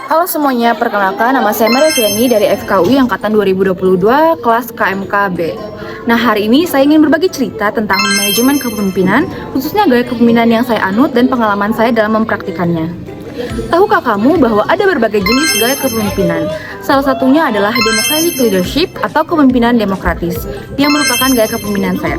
Halo semuanya, perkenalkan nama saya Maria Fiani dari FKUI Angkatan 2022 kelas KMKB. Nah, hari ini saya ingin berbagi cerita tentang manajemen kepemimpinan, khususnya gaya kepemimpinan yang saya anut dan pengalaman saya dalam mempraktikannya. Tahukah kamu bahwa ada berbagai jenis gaya kepemimpinan? Salah satunya adalah democratic leadership atau kepemimpinan demokratis, yang merupakan gaya kepemimpinan saya.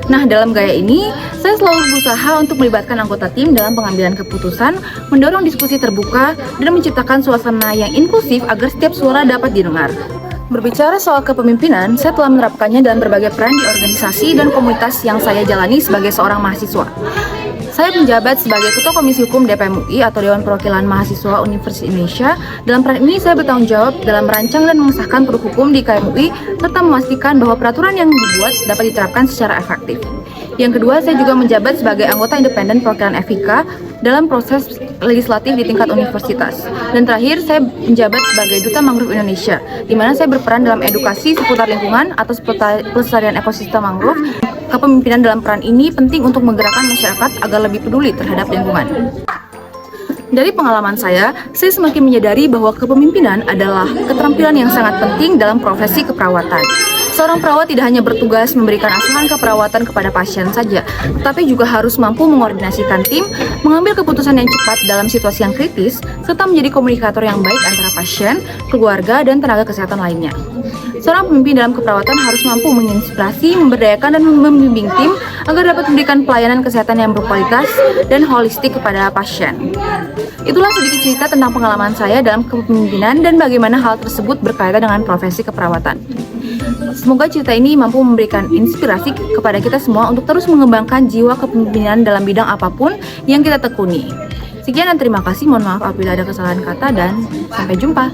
Nah, dalam gaya ini, saya selalu berusaha untuk melibatkan anggota tim dalam pengambilan keputusan, mendorong diskusi terbuka, dan menciptakan suasana yang inklusif agar setiap suara dapat didengar. Berbicara soal kepemimpinan, saya telah menerapkannya dalam berbagai peran di organisasi dan komunitas yang saya jalani sebagai seorang mahasiswa. Saya menjabat sebagai Ketua Komisi Hukum DPM UI atau Dewan Perwakilan Mahasiswa Universitas Indonesia. Dalam peran ini, saya bertanggung jawab dalam merancang dan mengesahkan produk hukum di KMUI, serta memastikan bahwa peraturan yang dibuat dapat diterapkan secara efektif. Yang kedua, saya juga menjabat sebagai anggota independen perwakilan FIK dalam proses legislatif di tingkat universitas. Dan terakhir, saya menjabat sebagai Duta Mangrove Indonesia, di mana saya berperan dalam edukasi seputar lingkungan atau seputar pelestarian ekosistem mangrove. Kepemimpinan dalam peran ini penting untuk menggerakkan masyarakat agar lebih peduli terhadap lingkungan. Dari pengalaman saya semakin menyadari bahwa kepemimpinan adalah keterampilan yang sangat penting dalam profesi keperawatan. Seorang perawat tidak hanya bertugas memberikan asuhan keperawatan kepada pasien saja, tetapi juga harus mampu mengkoordinasikan tim, mengambil keputusan yang cepat dalam situasi yang kritis, serta menjadi komunikator yang baik antara pasien, keluarga, dan tenaga kesehatan lainnya. Seorang pemimpin dalam keperawatan harus mampu menginspirasi, memberdayakan, dan membimbing tim agar dapat memberikan pelayanan kesehatan yang berkualitas dan holistik kepada pasien. Itulah sedikit cerita tentang pengalaman saya dalam kepemimpinan dan bagaimana hal tersebut berkaitan dengan profesi keperawatan. Semoga cerita ini mampu memberikan inspirasi kepada kita semua untuk terus mengembangkan jiwa kepemimpinan dalam bidang apapun yang kita tekuni. Sekian dan terima kasih, mohon maaf apabila ada kesalahan kata dan sampai jumpa.